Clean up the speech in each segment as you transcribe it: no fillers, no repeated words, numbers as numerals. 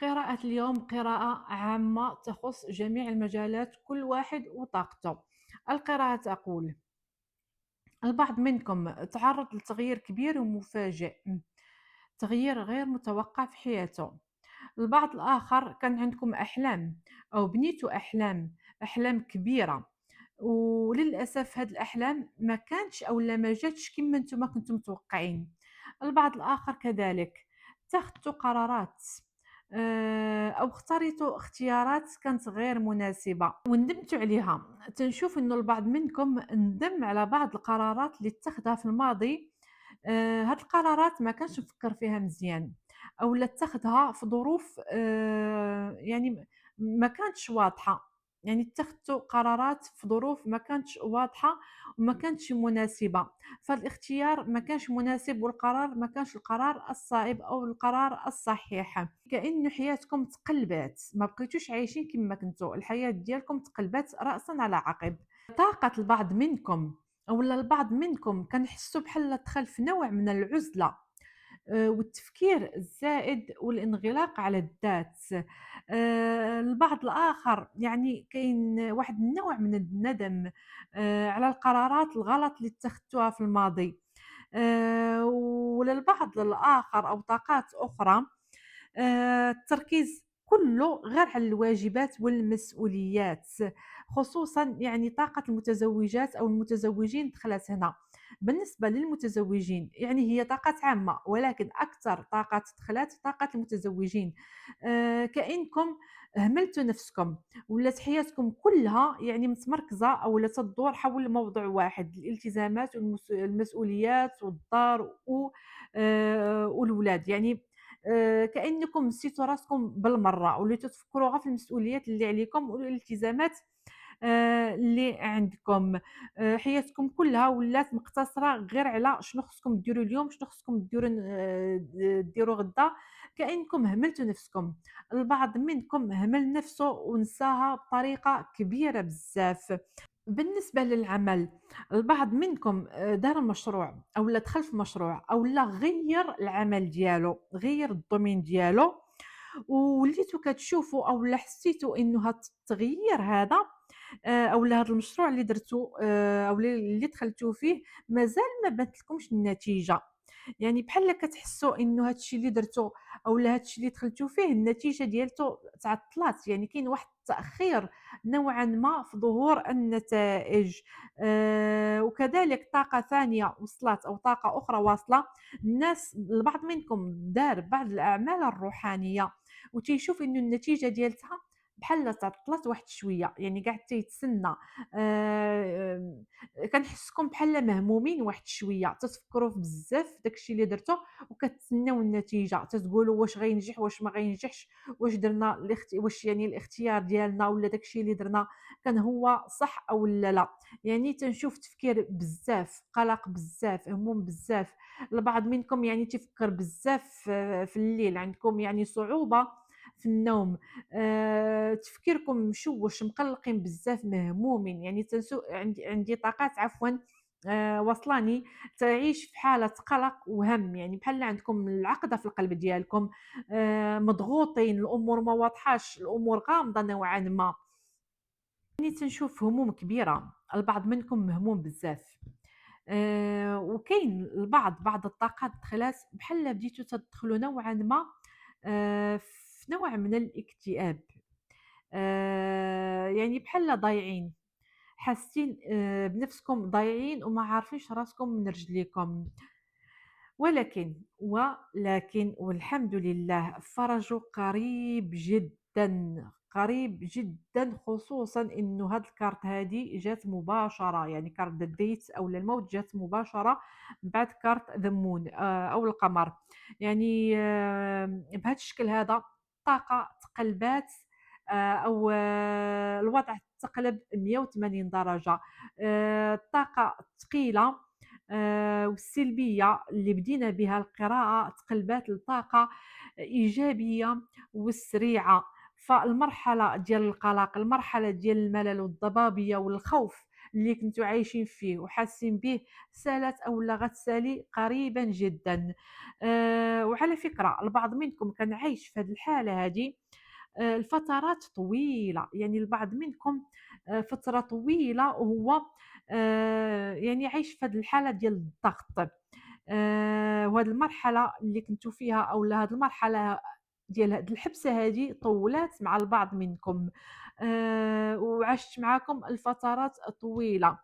قراءة اليوم قراءة عامة تخص جميع المجالات، كل واحد وطاقته. القراءة تقول: البعض منكم تعرض لتغيير كبير ومفاجئ، تغيير غير متوقع في حياته. البعض الآخر كان عندكم أحلام أو بنيتوا أحلام كبيرة، وللأسف هاد الأحلام ما كانتش أو لا ما جاتش كما نتوما كنتم متوقعين. البعض الآخر كذلك اتخذتوا قرارات أو اختاريتوا اختيارات كانت غير مناسبة وندمتوا عليها. تنشوف إنه البعض منكم ندم على بعض القرارات اللي اتخذها في الماضي. هاد القرارات ما كانش مفكر فيها مزيان أولا اتخذها في ظروف يعني ما كانتش واضحة. يعني اتخذتوا قرارات في ظروف ما كانتش واضحة وما كانتش مناسبة، فالاختيار ما كانش مناسب والقرار ما كانش القرار الصائب أو القرار الصحيح. كأن حياتكم تقلبات، ما بقيتوش عايشين كما كنتوا، الحياة ديالكم تقلبات رأسا على عقب. طاقة البعض منكم أولا البعض منكم كنحسوا بحال دخل في نوع من العزلة والتفكير الزائد والانغلاق على الذات. البعض الآخر يعني كاين واحد النوع من الندم على القرارات الغلط اللي اتخذتوها في الماضي. وللبعض الآخر أو طاقات أخرى التركيز كله غير على الواجبات والمسؤوليات، خصوصًا يعني طاقة المتزوجات أو المتزوجين دخلت هنا. بالنسبة للمتزوجين يعني هي طاقات عامة، ولكن أكثر طاقة دخلت طاقة المتزوجين. كأنكم أهملتوا نفسكم، ولات حياتكم كلها يعني متمركزة أو لا تدور حول موضوع واحد: الالتزامات المسؤوليات والدار والولاد. يعني كأنكم نسيتوا راسكم بالمرة، وليتوا تفكروا غير في المسؤوليات اللي عليكم والالتزامات اللي عندكم. حياتكم كلها ولات مقتصرة غير على شنو خصكم ديروا اليوم، شنو خصكم ديروا ديروا غدا. كأنكم هملتوا نفسكم. البعض منكم همل نفسه ونساها بطريقة كبيرة بزاف. بالنسبة للعمل، البعض منكم دار مشروع أولا دخل في مشروع أولا غيّر العمل ديالو، غيّر الdomaine ديالو، ووليتو كتشوفوا أولا حسيتوا إنه هاد التغيير هذا أولا هاد المشروع اللي درتو أولا اللي دخلتوا فيه مازال ما بانتلكمش النتيجة. يعني بحال كتحسوا إنه هاد الشي اللي درتو أولا هاد الشي اللي دخلتوا فيه النتيجة ديالته تعطلات، يعني كاين واحد التأخير نوعًا ما في ظهور النتائج. وكذلك طاقة ثانية وصلت أو طاقة أخرى واصلة. البعض منكم دار بعض الأعمال الروحانية وتيشوف إنه النتيجة ديالتها بحال تعطلات واحد شوية، يعني قاعد تيتسنى. آآ كنحسكم بحال مهمومين واحد شوية، تتفكروا في بزاف في داك الشي اللي درتو وكتسناو النتيجة، تتقولوا واش غينجح واش ما غينجحش، واش درنا واش يعني الاختيار ديالنا ولا داك الشي اللي درنا كان هو صح أو لا. يعني تنشوف تفكير بزاف، قلق بزاف، هموم بزاف. البعض منكم يعني تيفكر بزاف في الليل، عندكم يعني صعوبة في النوم. تفكيركم مشوّش، مقلقين بزاف، مهمومين. يعني عندي طاقات عفوًا واصلاني تعيش في حالة قلق وهَم، يعني بحال عندكم العقدة في القلب ديالكم. مضغوطين، الأمور ما واضحاش، الأمور غامضة نوعًا ما. يعني تنشوف هموم كبيرة، البعض منكم مهموم بزاف. وكاين بعض الطاقات دخلات بحال بديتوا تدخلوا نوعًا ما في نوع من الاكتئاب. يعني بحال ضايعين، حاسين بنفسكم ضايعين وما عارفينش راسكم من رجليكم. ولكن والحمد لله الفرج قريب جدًا، قريب جدًا، خصوصًا إنه هاد الكارت هادي جات مباشرة، يعني كارت the Death أو الموت جات مباشرة من بعد كارت the Moon أو القمر. يعني بهذا الشكل هذا الطاقة تقلبات أو الوضع تقلب 180 درجة. الطاقة الثقيلة والسلبية اللي بدينا بها القراءة تقلبات لطاقة إيجابية وسريعة. فالمرحلة ديال القلق، المرحلة ديال الملل والضبابية والخوف اللي كنتم عايشين فيه وحاسين به سالت أولا غتسالي قريبًا جدًا. وعلى فكرة البعض منكم كان عايش في هذه الحالة هذه لفترات طويلة، يعني البعض منكم فترة طويلة وهو يعني عايش في هذه الحالة ديال الضغط. وهاد المرحلة اللي كنتم فيها أولا هاد المرحلة ديال هاد الحبسة هادي طوّلات مع البعض منكم، وعاشت معاكم لفترات طويلة،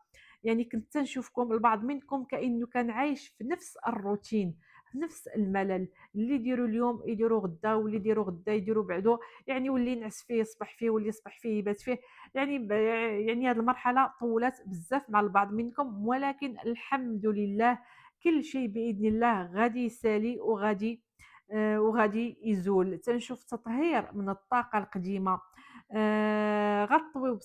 يعني كنت تنشوفكم البعض منكم كإنه كان عايش في نفس الروتين، في نفس الملل، اللي يديروا اليوم يديروه غدا، واللي يديروه غدا يديروه بعده، يعني واللي ينعس فيه يصبح فيه، واللي يصبح فيه يبات فيه، يعني يعني هاد المرحلة طوّلات بزاف مع البعض منكم، ولكن الحمد لله كل شيء بإذن الله غادي يسالي وغادي يزول. تنشوف تطهير من الطاقة القديمة، غطوي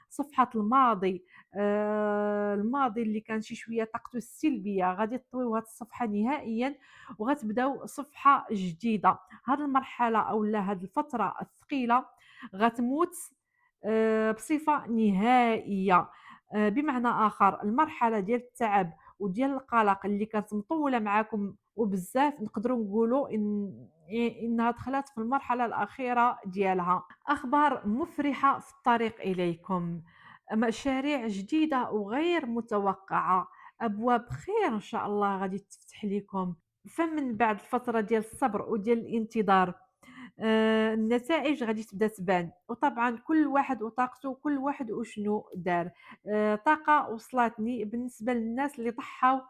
صفحة الماضي، الماضي اللي كان شي شوية طاقته السلبية غادي تطويو هاد الصفحة نهائيًا، وغتبداو صفحة جديدة. هاد المرحلة أولا هاد الفترة الثقيلة غتموت بصفة نهائية. بمعنى آخر المرحلة ديال التعب وديال القلق اللي كانت مطولة معاكم وبزاف نقدروا نقولوا إنها دخلت في المرحلة الأخيرة ديالها. أخبار مفرحة في الطريق إليكم، مشاريع جديدة وغير متوقعة، أبواب خير إن شاء الله غادي تفتح لكم. فمن بعد الفترة ديال الصبر وديال الانتظار النتائج غادي تبدا تبان، وطبعًا كل واحد وطاقته، كل واحد وشنو دار. طاقة وصلتني بالنسبة للناس اللي ضحاو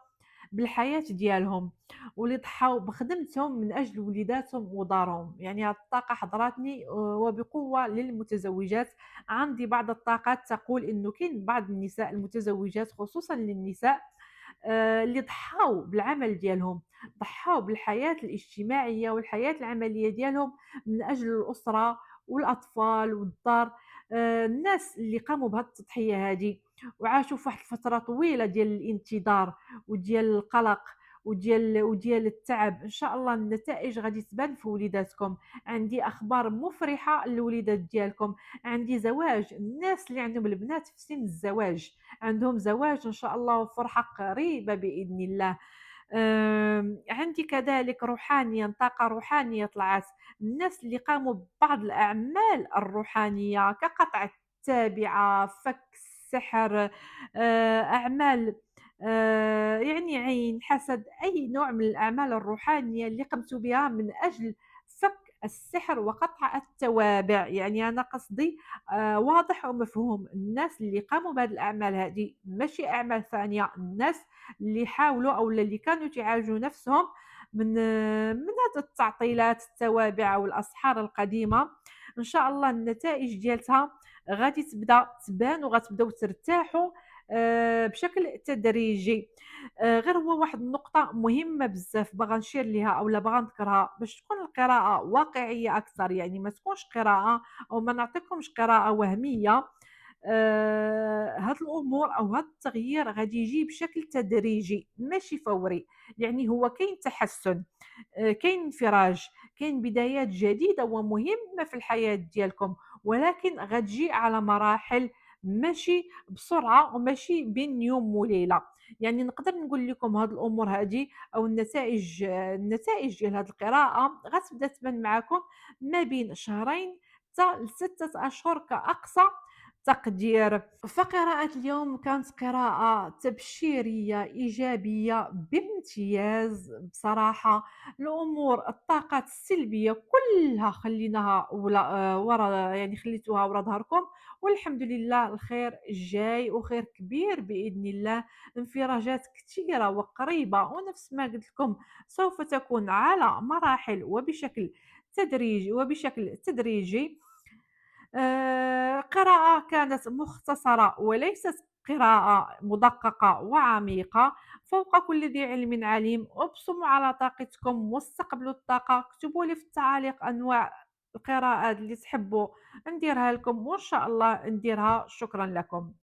بالحياة ديالهم، واللي ضحاو بخدمتهم من أجل وليداتهم ودارهم، يعني هاد الطاقة حضراتني وبقوة للمتزوجات. عندي بعض الطاقات تقول إنه كاين بعض النساء المتزوجات خصوصًا للنساء اللي ضحاو بالعمل ديالهم، ضحاو بالحياة الاجتماعية والحياة العملية ديالهم من أجل الأسرة والأطفال والدار. الناس اللي قاموا بهاد التضحية هادي وعاشوا فواحد الفترة طويلة ديال الانتظار وديال القلق وديال التعب، إن شاء الله النتائج غادي تبان في وليداتكم. عندي أخبار مفرحة للوليدات ديالكم، عندي زواج، الناس اللي عندهم البنات في سن الزواج عندهم زواج إن شاء الله وفرحة قريبة بإذن الله. عندي كذلك روحانيًا طاقة روحانية طلعت، الناس اللي قاموا ببعض الأعمال الروحانية كقطع التابعة، فك السحر، أعمال يعني عين، حسد، أي نوع من الأعمال الروحانية اللي قمتوا بها من أجل فك السحر وقطع التوابع، يعني أنا قصدي واضح ومفهوم. الناس اللي قاموا بهذه الأعمال هذه ماشي أعمال ثانية، الناس اللي حاولوا أولا اللي كانوا تعالجوا نفسهم من هذه التعطيلات التوابع والأسحار القديمة، إن شاء الله النتائج ديالتها غادي تبدا تبان وغتبداو ترتاحوا بشكل تدريجي. غير هو واحد النقطة مهمة بزاف باغا نشير ليها أولا باغا نذكرها باش تكون القراءة واقعية أكثر، يعني ما تكونش قراءة أو ما نعطيكمش قراءة وهمية. هاد الأمور أو هاد التغيير غادي يجي بشكل تدريجي ماشي فوري، يعني هو كاين تحسُّن، كاين انفراج، كاين بدايات جديدة ومهمة في الحياة ديالكم، ولكن غتجي على مراحل ماشي بسرعة وماشي بين يوم وليلة. يعني نقدر نقول لكم هاد الأمور هادي أو النتائج ديال هاد القراءة غتبدا تبان معاكم ما بين شهرين حتى ل6 أشهر كأقصى تقدير. فقراءة اليوم كانت قراءة تبشيرية إيجابية بامتياز بصراحة. الأمور الطاقات السلبية كلها خليناها ورا، يعني خليتوها ورا ظهركم، والحمد لله الخير جاي وخير كبير بإذن الله. انفراجات كثيرة وقريبة ونفس ما قلت لكم سوف تكون على مراحل وبشكل تدريجي. قراءة كانت مختصرة وليست قراءة مدققة وعميقة. فوق كل ذي علم عليم، ابصموا على طاقتكم واستقبلوا الطاقة. اكتبوا لي في التعاليق أنواع القراءات اللي تحبوا نديرها لكم وإن شاء الله نديرها. شكرا لكم.